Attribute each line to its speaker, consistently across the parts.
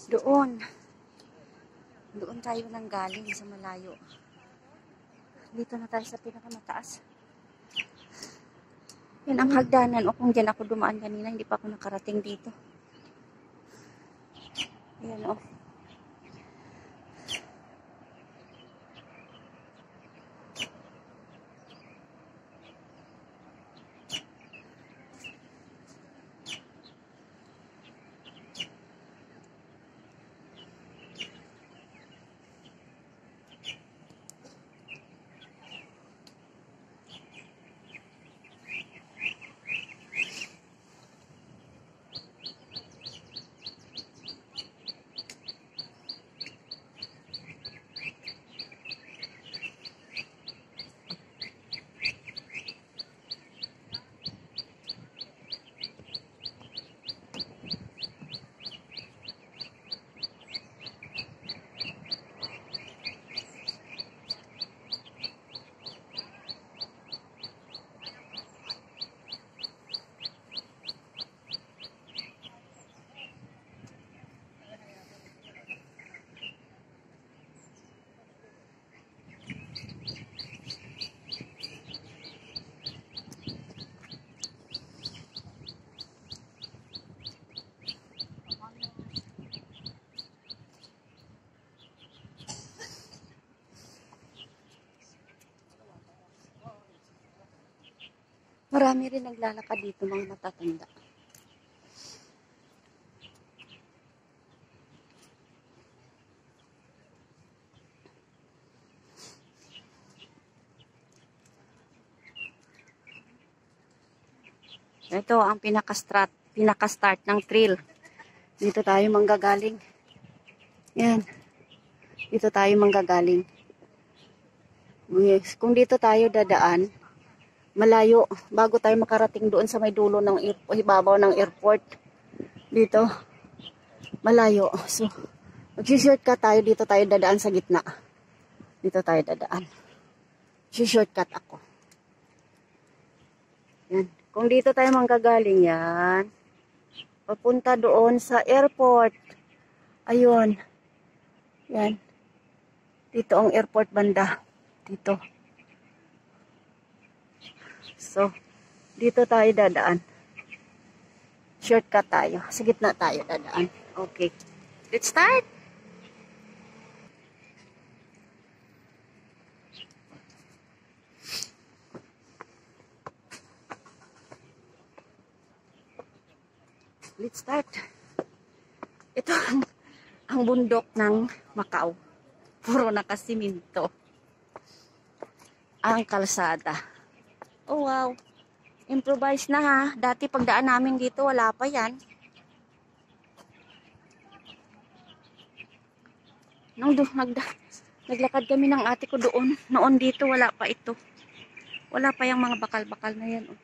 Speaker 1: Doon. Doon tayo nang galing sa malayo. Dito na tayo sa pinakamataas. Yan ang hagdanan. O kung dyan ako dumaan kanina, hindi pa ako nakarating dito. Yan o. Marami rin naglalakad dito, mga matatanda. Ito ang pinaka-start ng trail. Dito tayo manggagaling. Yan. Dito tayo manggagaling. Yes. Kung dito tayo dadaan, malayo, bago tayo makarating doon sa may dulo ng ibabaw ng airport. Dito, malayo. So, mag-shortcut tayo, dito tayo dadaan sa gitna. Dito tayo dadaan. Shortcut ako. Yan. Kung dito tayo manggagaling yan, papunta doon sa airport. Ayun. Yan. Dito ang airport banda. Dito. So, dito tayo dadaan. Shortcut tayo. Sa gitna tayo dadaan. Okay. Let's start! Let's start. Ito ang bundok ng Macau. Puro nakasiminto. Ang kalsada. Oh wow. Improvise na ha. Dati pagdaan namin dito, wala pa yan. Naglakad kami ng ate ko doon. Noon dito, wala pa ito. Wala pa yung mga bakal-bakal na yan. Oh.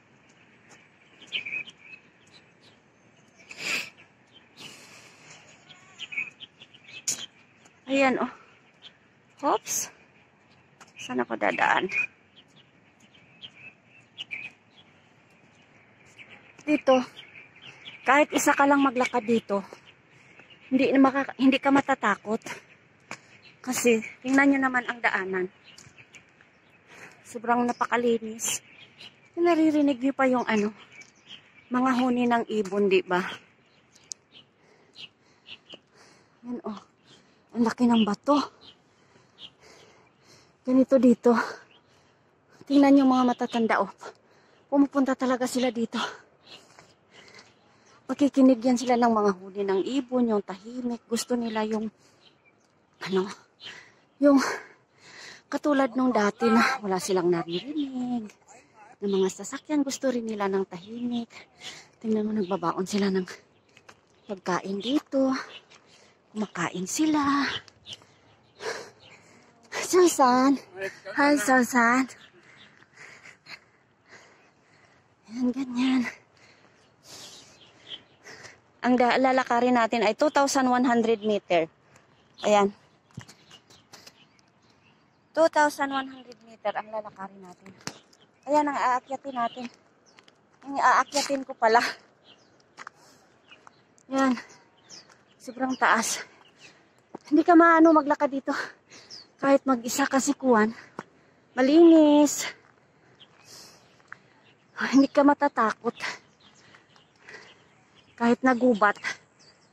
Speaker 1: Ayan oh. Hops. Saan ako dadaan? Dito, kahit isa ka lang maglakad dito, hindi ka matatakot. Kasi, tingnan nyo naman ang daanan. Sobrang napakalinis. Naririnig nyo pa yung mga huni ng ibon, di ba? Yan oh, ang laki ng bato. Ganito dito. Tingnan nyo mga matatanda oh. Pumupunta talaga sila dito. Makikinig yan sila ng mga huni ng ibon, yung tahimik. Gusto nila yung, yung katulad nung dati na wala silang naririnig. Ng mga sasakyan, gusto rin nila ng tahimik. Tingnan mo, nagbabaon sila ng pagkain dito. Kumakain sila. Susan. Hi, Susan. Yan, ganyan. Ang lalakarin natin ay 2,100 meter. Ayan. 2,100 meter ang lalakarin natin. Ayan ang aakyatin natin. Ang aakyatin ko pala. Ayan. Sobrang taas. Hindi ka maano maglakad dito. Kahit mag-isa kasi kuwan. Malinis. Hindi ka matatakot. Kahit nagubat.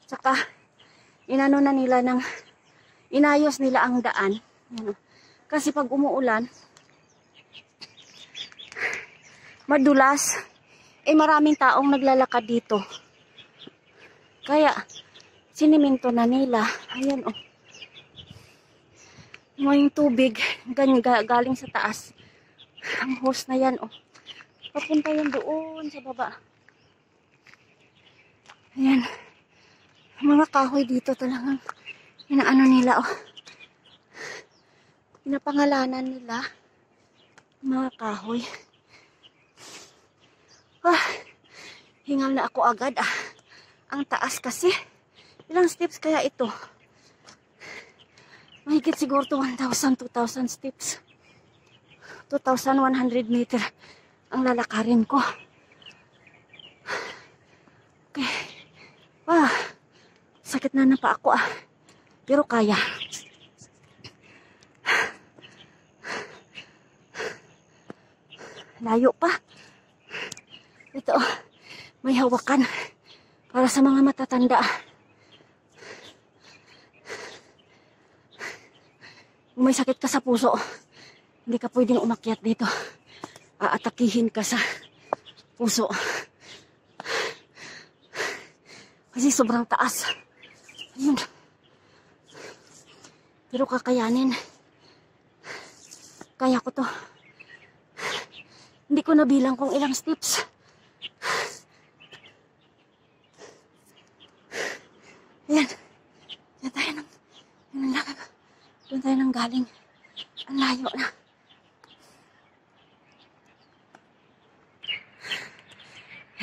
Speaker 1: Tsaka, inano na nila inayos nila ang daan. Ano. Kasi pag umuulan, madulas, maraming taong naglalakad dito. Kaya, siniminto na nila. Ayan, oh. Yung tubig, galing sa taas. Ang hose na yan, oh. Papunta yan doon sa baba. Ayan. Mga kahoy dito talagang inaano nila, oh. Pinapangalanan nila. Mga kahoy. Hingal na ako agad, ah. Ang taas kasi. Ilang steps kaya ito? Mahigit siguro 1,000, 2,000 steps. 2,100 meter ang lalakarin ko. Okay. Sakit na pa ako, ah. Pero kaya. Layo pa. Ito, may hawakan. Para sa mga matatanda. Kung may sakit ka sa puso, hindi ka pwedeng umakyat dito. Aatakihin ka sa puso. Kasi sobrang taas. Ayun. Pero kakayanin. Kaya ko to. Hindi ko nabilang kung ilang steps. Ayan. Yan tayo ng doon tayo nang galing. Ang layo na.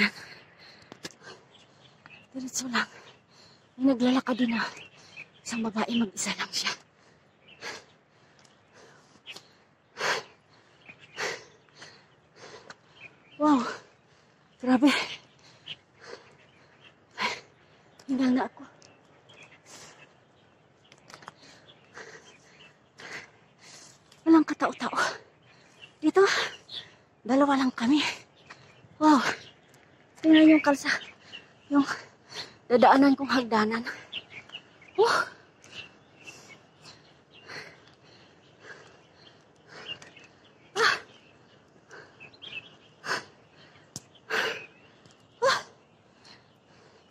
Speaker 1: Yan. Diretso lang. May naglalakad din na. Isang babae, mag-isa lang siya. Wow. Grabe. Hinang na ako. Walang katao-tao. Dito, dalawa lang kami. Wow. Tingnan yung kalsa. Yung dadaanan kong hagdanan.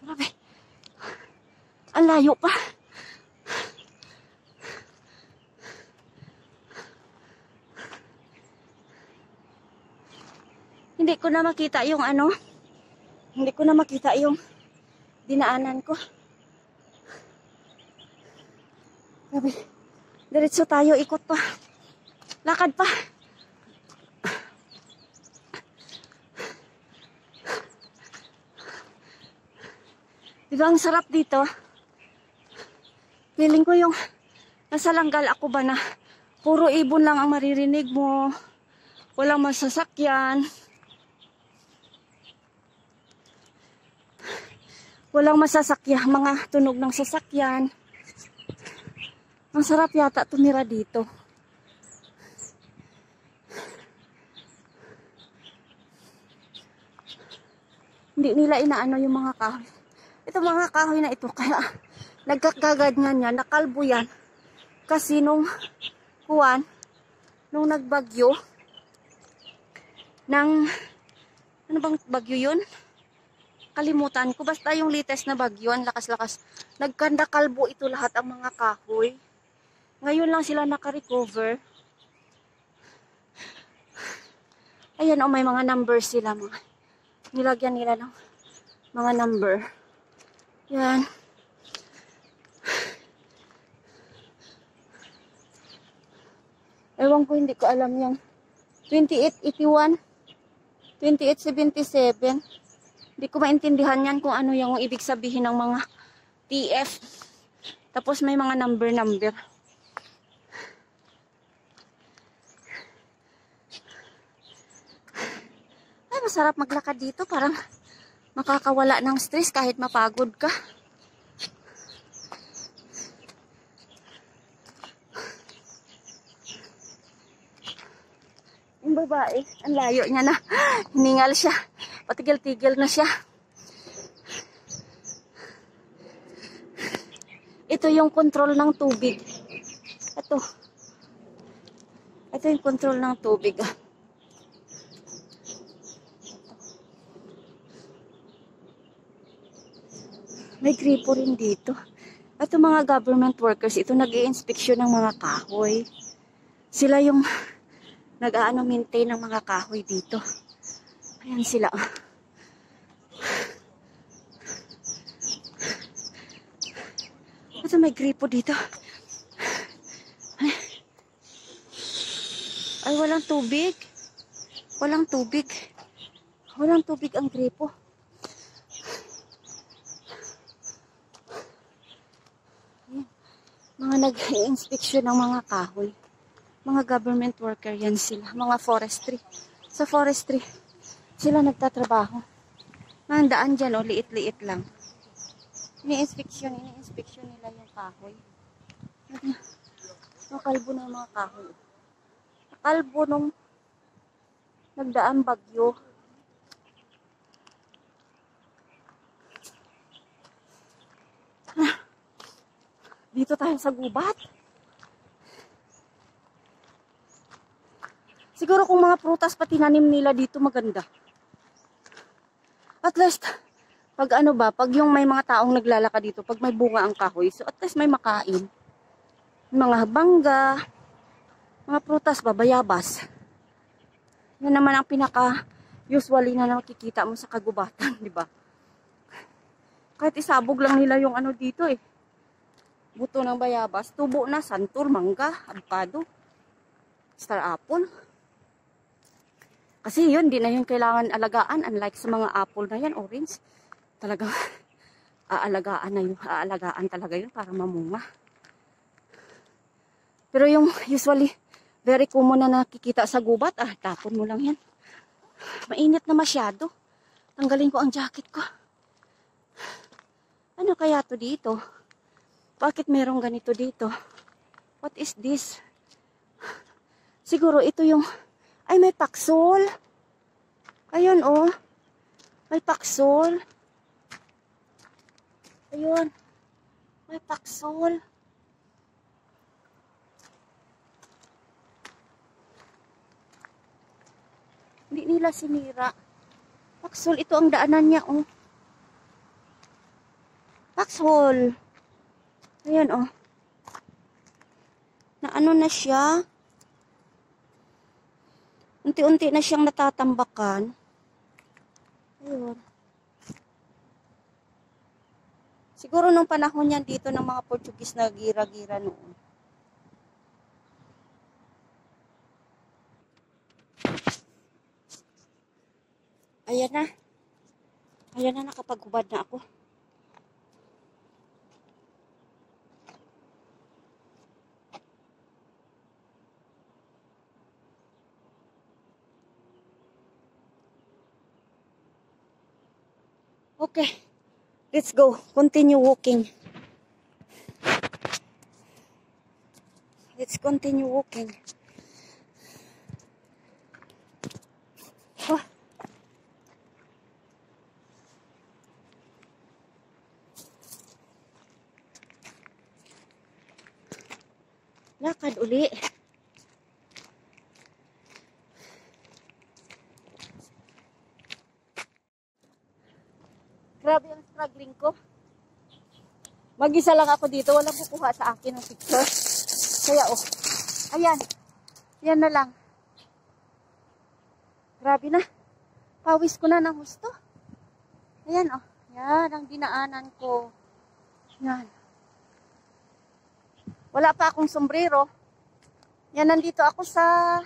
Speaker 1: Grabe. Ang layo pa. Hindi ko na makita yung ano. Hindi ko na makita yung dinaanan ko. Grabe. Diretso tayo, ikot pa. Lakad pa. Diba ang sarap dito? Feeling ko yung nasa langgal ako ba na puro ibon lang ang maririnig mo. Walang masasakyan. Walang masasakyan, mga tunog ng sasakyan. Ang sarap yata tumira dito. Hindi nila inaano yung mga kahoy. Ito mga kahoy na ito, kaya nagkakagad nga niya, nakalbo yan. Kasi nung nagbagyo, ano bang bagyo yun? Kalimutan ko. Basta yung latest na bagyo, ang lakas-lakas. Nagkandakalbo ito lahat ang mga kahoy. Ngayon lang sila naka-recover. Ayan, may mga numbers sila. Nilagyan nila ng mga number. Yan. Ewan ko, hindi ko alam yung 2881, 2877. Hindi ko maintindihan yan kung ano yung ibig sabihin ng mga TF. Tapos may mga number. Ay, masarap maglakad dito. Parang makakawala ng stress kahit mapagod ka. babae. Ang layo niya na. Hiningal siya. Patigil-tigil na siya. Ito yung control ng tubig. Ito. Ito yung control ng tubig. May gripo rin dito. At yung mga government workers, ito nag-i-inspeksyon ng mga kahoy. Sila yung nag-maintain ng mga kahoy dito. Ayan sila. Ito may gripo dito. Ay, walang tubig. Walang tubig. Walang tubig ang gripo. Mga nag-i-inspeksyon ng mga kahoy. Mga government worker yan sila. Mga forestry. Sa forestry, sila nagtatrabaho. Ang daan dyan, liit-liit lang. Ini-inspeksyon nila yung kahoy. Nakalbo na yung mga kahoy. Nakalbo nung nagdaan bagyo. Dito tayo sa gubat. Siguro kung mga prutas pa tinanim nila dito maganda. At least, pag pag yung may mga taong naglalakad dito, pag may bunga ang kahoy, so at least may makain. Mga bangga, mga prutas ba, bayabas. Yan naman ang pinaka-usually na nakikita mo sa kagubatan, di ba? Kahit isabog lang nila yung dito eh. Buto ng bayabas, tubo na, santur, mangga, avocado, star apple. Kasi yun, di na yun kailangan alagaan. Unlike sa mga apple na yan, orange. Talagang aalagaan talaga yun para mamunga. Pero yung usually, very common na nakikita sa gubat, tapon mo lang yan. Mainit na masyado. Tanggalin ko ang jacket ko. Ano kaya to dito? Bakit merong ganito dito? What is this? Siguro ito yung... Ay, may paksol. Ayun, oh. May paksol. Ayun. May paksol. Hindi nila sinira. Paksol. Ito ang daanan niya, oh. Paksol. Ayan, oh. Na na siya. Unti-unti na siyang natatambakan. Ayun. Siguro nung panahon yan dito ng mga Portuguese na gira-gira noon. Ayan na. Ayan na, nakapagubad na ako. Okay, let's go. Continue walking. Let's continue walking. Oh. Lakad uli. Grabe ang struggling ko. Mag-isa lang ako dito. Walang kukuha sa akin ng picture. Kaya ayan. Yan na lang. Grabe na. Pawis ko na ng gusto. Ayan Yan ang dinaanan ko. Yan. Wala pa akong sombrero. Yan, nandito ako sa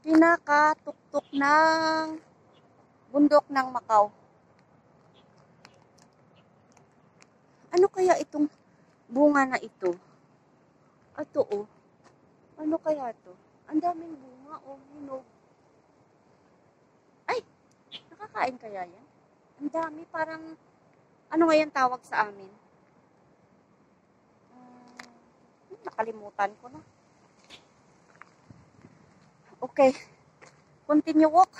Speaker 1: pinakatuktok ng bundok ng Macau. Ano kaya itong bunga na ito? Ito Ano kaya to? Ang daming bunga hinog. Ay! Nakakain kaya yan? Ang dami, parang ano nga yan tawag sa amin? Nakalimutan ko na. Okay. Continue walk.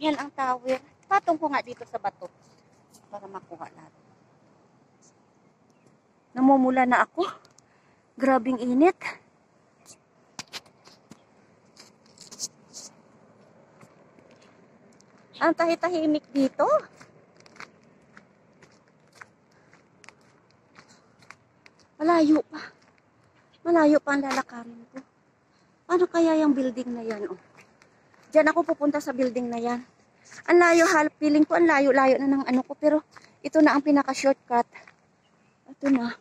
Speaker 1: Yan ang tower. Patong ko nga dito sa bato para makuha natin. Namumula na ako. Grabing init. Ang tahitahimik dito. Malayo pa. Malayo pa ang lalakarin ko. Paano kaya yung building na yan? Oh? Diyan ako pupunta sa building na yan. Ang layo, feeling ko ang layo-layo na ng ano ko. Pero ito na ang pinaka-shortcut. Ito na.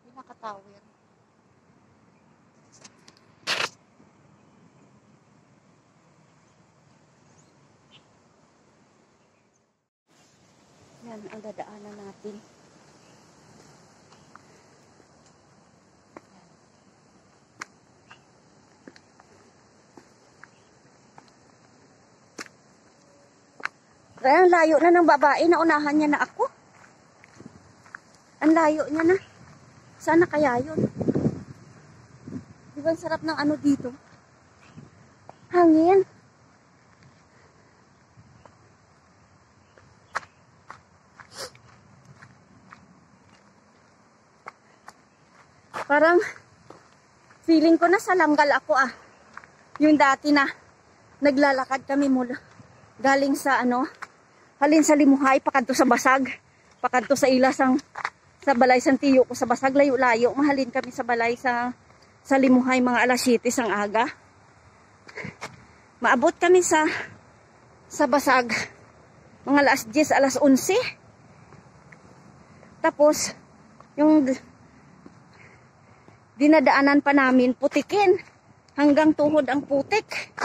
Speaker 1: Pinaka-tower. Yan ang dadaanan natin. Kaya ang layo na ng babae, naunahan niya na ako. Ang layo niya na. Sana kaya yun? Di ba ang sarap ng ano dito? Hangin. Parang feeling ko na sa Langgal ako ah. Yung dati na naglalakad kami mula galing sa ano, halin sa Limuhay, pakanto sa Basag, pakanto sa Ilasang, sa Balay Santiyo ko sa Basag, layo-layo. Mahalin kami sa Balay sa Limuhay, mga alas 7 ang aga. Maabot kami sa Basag, mga alas 10, alas 11. Tapos, yung dinadaanan pa namin, putikin. Hanggang tuhod ang putik.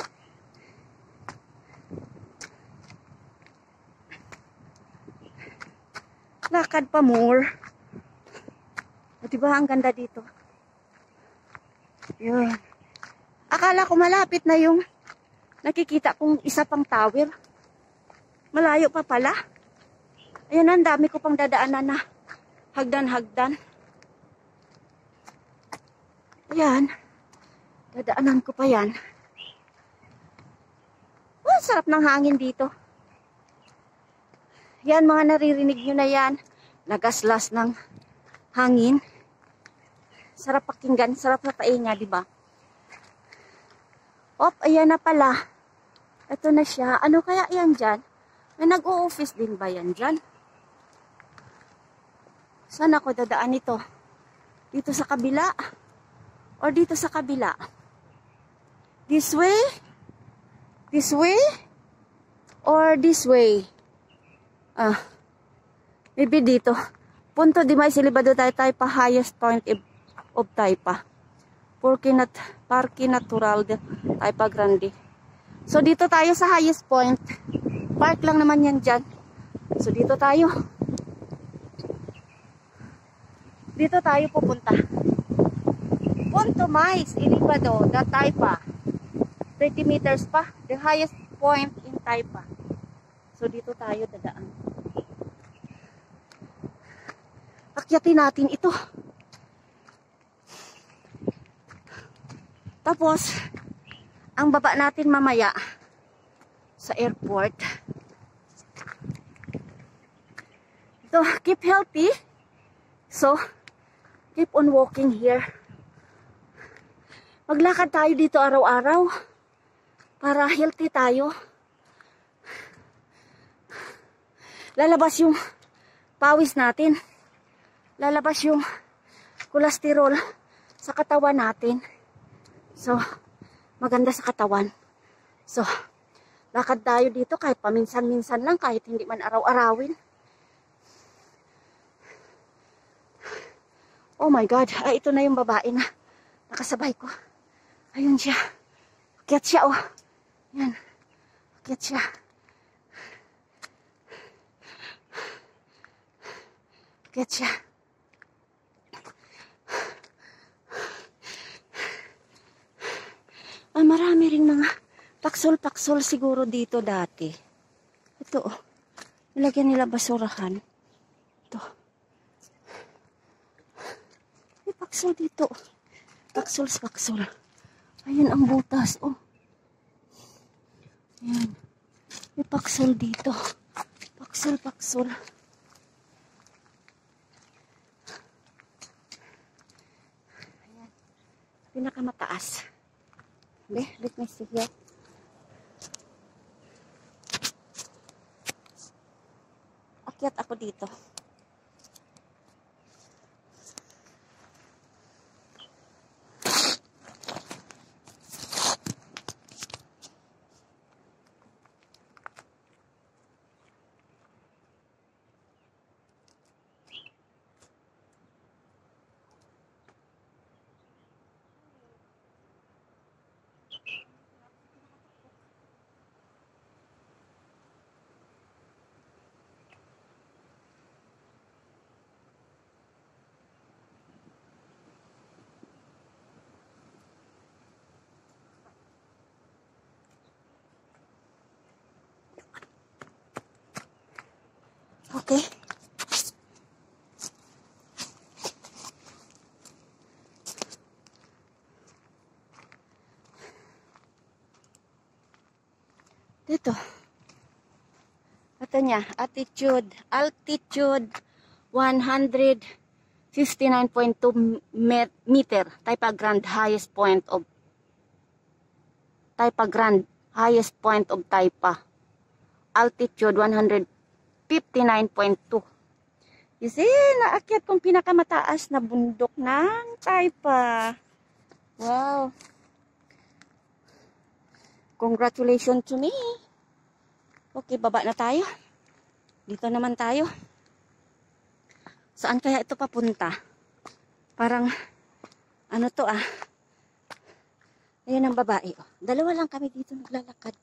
Speaker 1: Lakad pa more. O, diba ang ganda dito? Yun. Akala ko malapit na yung nakikita kong isa pang tower. Malayo pa pala. Ayun, ang dami ko pang dadaanan na hagdan-hagdan. Ayan. Dadaanan ko pa yan. Oh, sarap ng hangin dito. Yan, mga naririnig nyo na yan. Nagaslas ng hangin. Sarap pakinggan, sarap na tainga, di ba? Op, ayan na pala. Ito na siya. Ano kaya yan dyan? May nag-o-office din ba yan dyan? Saan ako dadaan ito? Dito sa kabila? Or dito sa kabila? This way? This way? Or this way? Maybe dito. Punto di may silibado tayo pa highest point of Taypa. Parque Natural de Taypa Grande. So dito tayo sa highest point. Park lang naman yan dyan. So dito tayo. Dito tayo pupunta. Punto mais ilibado da Taypa. 30 meters pa. The highest point in Taypa. So dito tayo dadaan. Akyatin natin ito. Tapos, ang baba natin mamaya sa airport. So, keep healthy. So, keep on walking here. Maglakad tayo dito araw-araw para healthy tayo. Lalabas yung pawis natin. Lalabas yung kolesterol sa katawan natin. So, maganda sa katawan. So, lakad tayo dito kahit paminsan-minsan lang, kahit hindi man araw-arawin. Oh my God. Ay, ito na yung babae na nakasabay ko. Ayun siya. Akyat siya, oh. Yan. Akyat siya. Akyat siya. Ay, marami rin mga paksol-paksol siguro dito dati. Ito, oh. Nilagyan nila basurahan. Ito. May paksol dito. Paksol. Ayan ang butas. Oh. Ayan. May paksol dito. Paksol. Ayan. Pinakamataas. Let me see here. Akyat ako dito. Okay. Dito. Ito niya, altitude 159.2 meter. Taipa Grand highest point of Taipa. Altitude 159.2. You see, naakyat kong pinakamataas na bundok ng Taipa. Wow. Congratulations to me. Okay, baba na tayo. Dito naman tayo. Saan kaya ito papunta? Parang, ano to ah. Ayan ang babae. Oh. Dalawa lang kami dito naglalakad.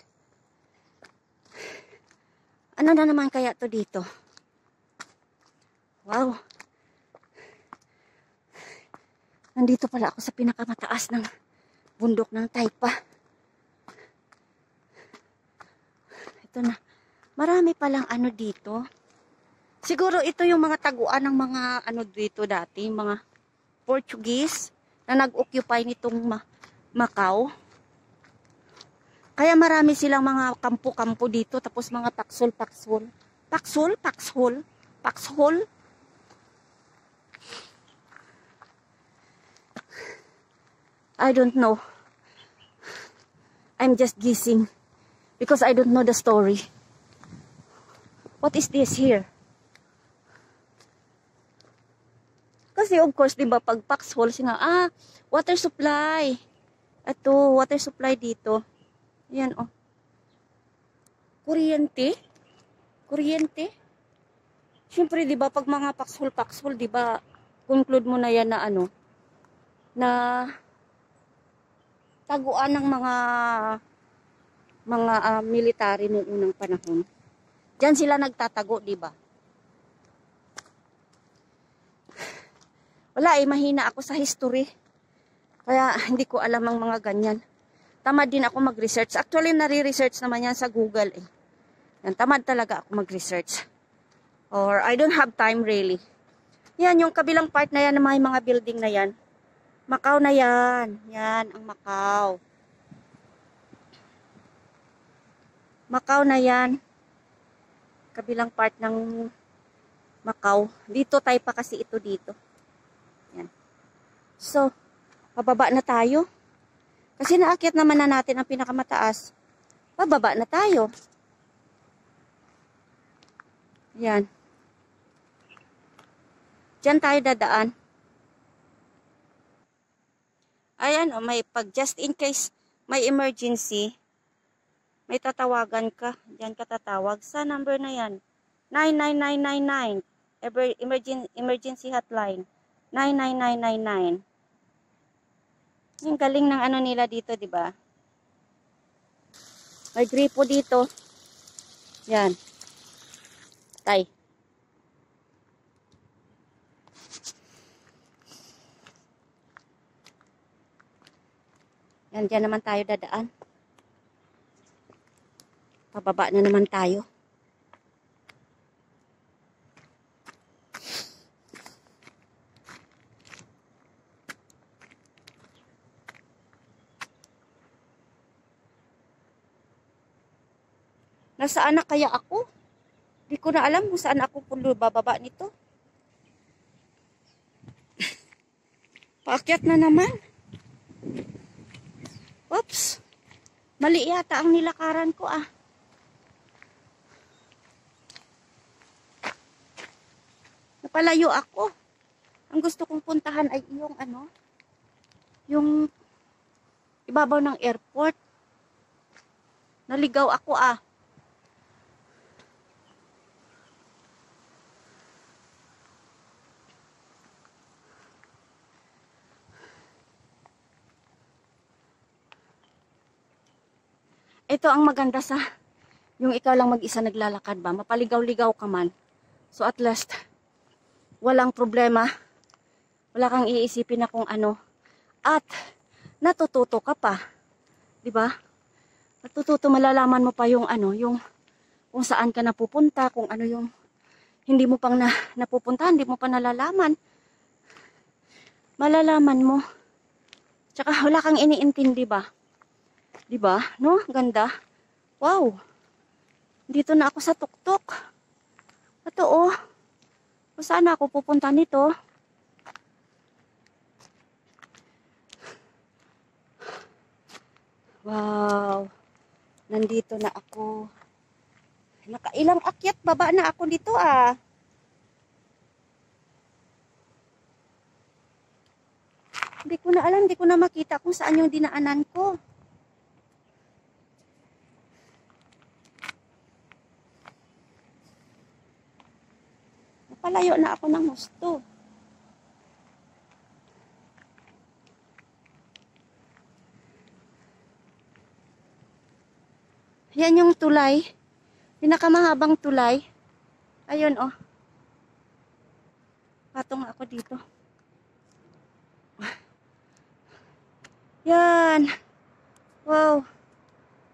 Speaker 1: Ano na naman kaya to dito? Wow. Nandito pala ako sa pinakamataas ng bundok ng Taipa. Ito na. Marami palang ano dito. Siguro ito yung mga taguan ng mga ano dito dati. Mga Portuguese na nag-occupy nitong Macau. Kaya marami silang mga kampo-kampo dito. Tapos mga paksol. I don't know. I'm just guessing. Because I don't know the story. What is this here? Kasi of course, di ba, pag paxhole, water supply. Ito, water supply dito. Yan, oh. Kuryente. Siyempre, di ba, pag mga paxhole, di ba, conclude mo na yan na ano, na taguan ng mga military noong unang panahon. Diyan sila nagtatago, di ba? Wala mahina ako sa history. Kaya hindi ko alam ang mga ganyan. Tamad din ako mag-research. Actually, nare-research naman yan sa Google eh. Yan, tamad talaga ako mag-research. Or I don't have time really. Yan, yung kabilang part na yan, may mga building na yan. Macau na yan. Yan, ang Macau. Macau na yan. Kabilang part ng Macau. Dito tayo pa kasi ito dito. Yan. So, pababa na tayo. Kasi naakyat naman na natin ang pinakamataas. Pababa na tayo. Yan. Diyan tayo dadaan. Ayan, oh, may pag just in case may emergency, may tatawagan ka. Diyan ka tatawag sa number na yan. 99999. Emergency hotline. 99999. Yung galing ng ano nila dito, di ba? May gripo dito. Yan. Tay. Yan, dyan naman tayo dadaan. Pababa na naman tayo. Nasaan na kaya ako? Di ko na alam kung saan ako bababa nito. Paakyat na naman. Oops. Mali yata ang nilakaran ko ah. Napalayo ako. Ang gusto kong puntahan ay yung ano, yung ibabaw ng airport. Naligaw ako ah. Ito ang maganda sa yung ikaw lang mag-isa naglalakad ba, mapaligaw-ligaw ka man. So at least walang problema. Wala kang iisipin na kung ano. At natututo ka pa. 'Di ba? Natututo, malalaman mo pa yung ano, yung kung saan ka napupunta, kung ano yung hindi mo pang napupuntahan, hindi mo pa nalalaman. Malalaman mo. Tsaka wala kang iniintindi ba? 'Di ba? No? Ganda. Wow. Dito na ako sa tuktok. Ito oh. Kung saan ako pupunta nito? Wow. Nandito na ako. Nakailang akyat baba na ako dito ah. Hindi ko na alam, hindi ko na makita kung saan yung dinaanan ko. Napalayo na ako ng husto. Yan yung tulay. Pinakamahabang tulay. Ayun oh. Patong ako dito. Yan. Wow.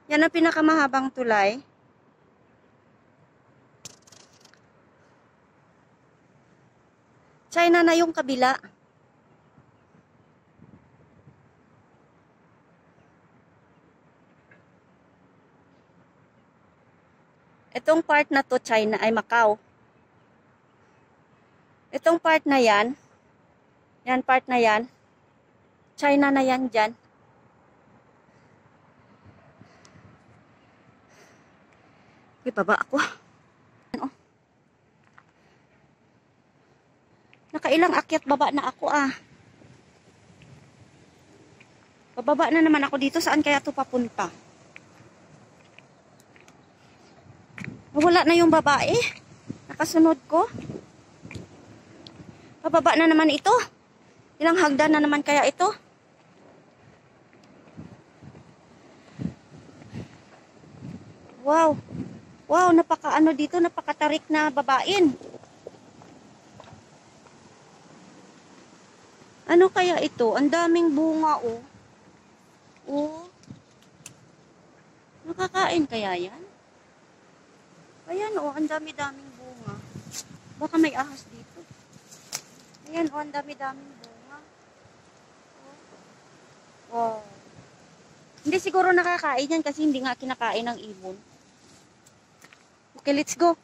Speaker 1: Yan ang pinakamahabang tulay. China na yung kabila. Itong part na to, China ay Macau. Itong part na yan part na yan, China na yan dyan. Okay, baba ako. Ano? Nakailang akyat baba na ako ah. Bababa na naman ako dito. Saan kaya ito papunta? Wala na yung babae. Nakasunod ko. Bababa na naman ito. Ilang hagdan na naman kaya ito? Wow. Wow, napaka-ano dito, napakatarik na babain. Ano kaya ito? Ang daming bunga oh. Oh. Nakakain kaya yan? Ayan oh, ang dami-daming bunga. Baka may ahas dito. Ayan oh, ang dami-daming bunga. Oh. Wow. Hindi siguro nakakain yan kasi hindi nga kinakain ng ibon. Okay, let's go.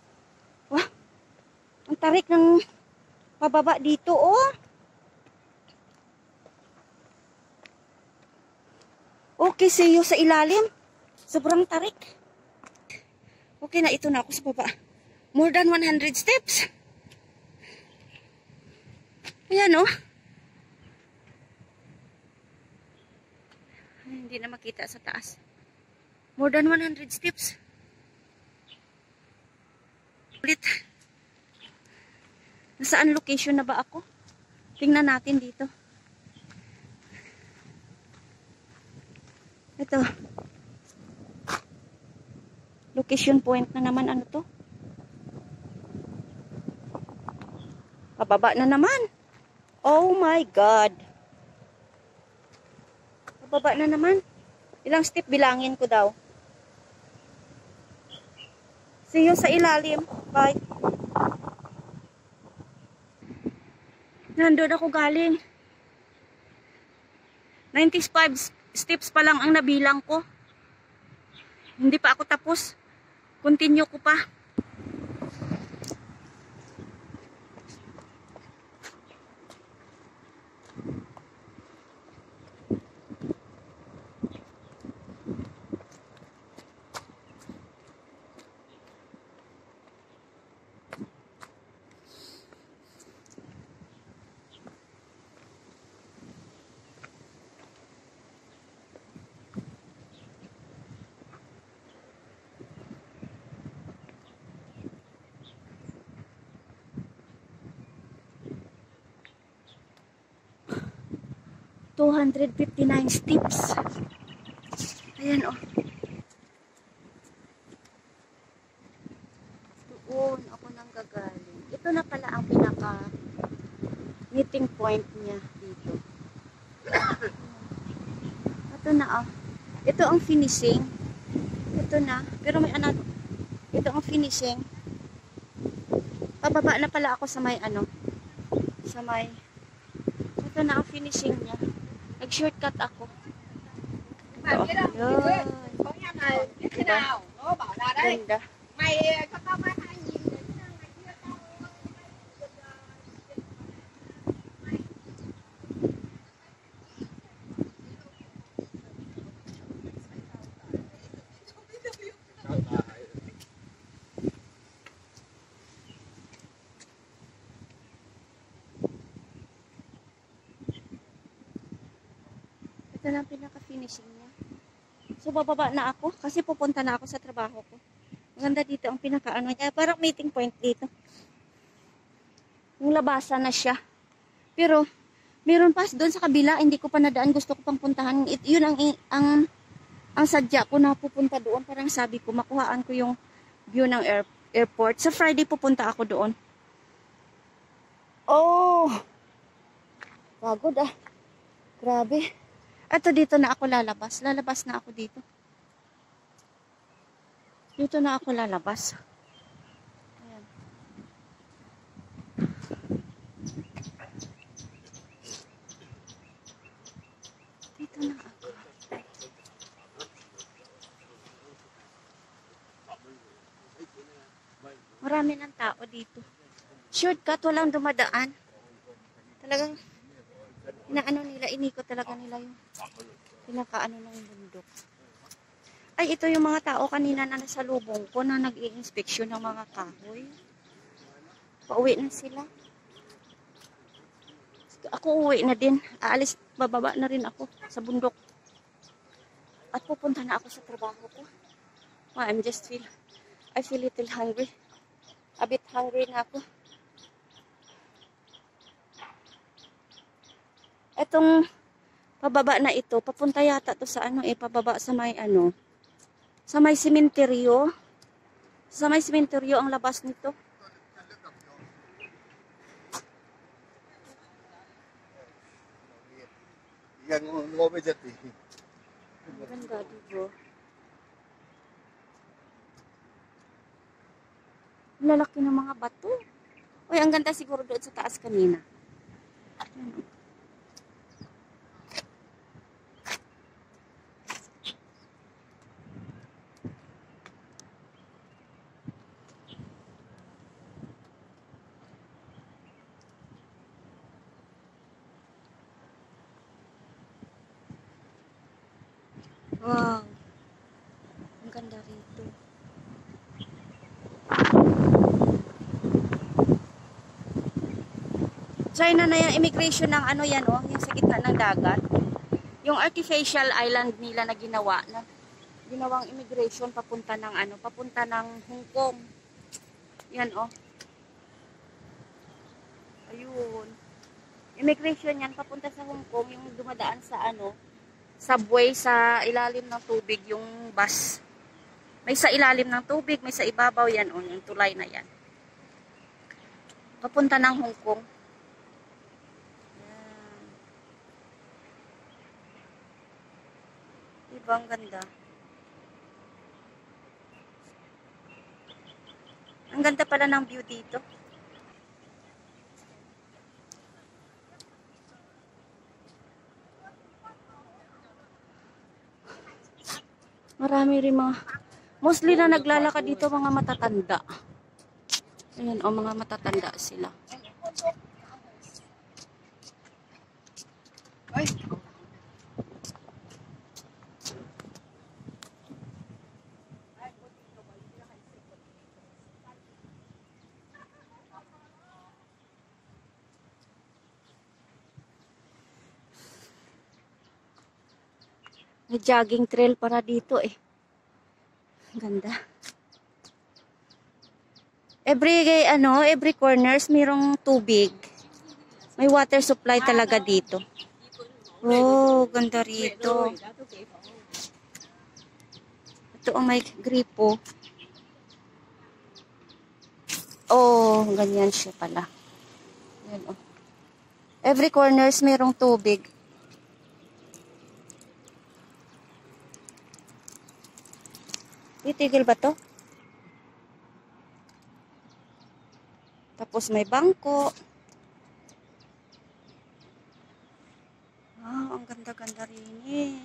Speaker 1: Wow. Ang tarik ng pababa dito oh. Okay, see you sa ilalim. Sobrang tarik. Okay na, ito na ako sa baba. More than 100 steps. Ayan oh. Ay, hindi na makita sa taas. More than 100 steps. Ulit. Nasaan location na ba ako? Tingnan natin dito. Ito. Location point na naman. Ano to? Pababa na naman. Oh my God. Pababa na naman. Ilang step bilangin ko daw. See you sa ilalim. Bye. Nandun ako galing. 95 steps pa lang ang nabilang ko. Hindi pa ako tapos. Continue ko pa. $259 steps. Ayan oh. Doon ako nang gagaling. Ito na pala ang pinaka meeting point niya dito. Ito na oh. Ito ang finishing. Ito na. Pero may another. Ito ang finishing. Pababa na pala ako sa may ano. Sa may. Ito na ang finishing niya. Nag-shortcut ako. Ito. Yun. Diba? Ganda. Ito na ang pinaka-finishing niya. So, bababa na ako kasi pupunta na ako sa trabaho ko. Maganda dito ang pinaka-ano niya. Parang meeting point dito. Yung labasan na siya. Pero, meron pa doon sa kabila. Hindi ko pa nadaan. Gusto ko pang puntahan. Yun ang sadya ko na pupunta doon. Parang sabi ko, makuhaan ko yung view ng airport. Sa Friday pupunta ako doon. Oh! Pagod ah. Grabe. Ito dito na ako lalabas. Lalabas na ako dito. Dito na ako lalabas. Ayan. Dito na ako. Marami ng tao dito. Shortcut, walang dumadaan. Talagang inaano nila, inikot talaga nila yung pinakaano ng bundok. Ay, ito yung mga tao kanina na nasa lubong ko na nag-i-inspeksyon ng mga kahoy. Pauwi na sila. Ako uwi na din. Aalis, bababa na rin ako sa bundok. At pupunta na ako sa trabaho ko. Oh, I feel little hungry. A bit hungry na ako. Etong pababa na ito, papunta yata to sa ano pababa sa may ano, sa may sementeryo. Sa may sementeryo ang labas nito.
Speaker 2: Yang ngobe jati.
Speaker 1: Ang ganda dito. Lalaki ng mga bato. Uy, ang ganda siguro doon sa taas kanina. Ayan. Wow. Ang ganda rito. China na yung immigration ng ano yan oh, yung sa gitna ng dagat. Yung artificial island nila na ginawa na ginawang immigration papunta ng ano, papunta ng Hong Kong. Yan oh. Ayun. Immigration yan papunta sa Hong Kong, yung dumadaan sa ano, subway sa ilalim ng tubig, yung bus. May sa ilalim ng tubig, may sa ibabaw yan oh, yung tulay na yan. Papunta ng Hong Kong. Diba ang ganda? Ang ganda pala ng view dito. Mostly na naglalakad dito mga matatanda. Ayan, o mga matatanda sila.
Speaker 2: Ay!
Speaker 1: May jogging trail para dito eh. Ganda. Every corners mayroong tubig. May water supply talaga dito. Oh, ganda rito. Ito ang may gripo. Oh, ganyan siya pala. Yan, oh. Every corners mayroong tubig. Titigil ba to? Tapos may bangko. Ah, ang ganda-ganda rin eh.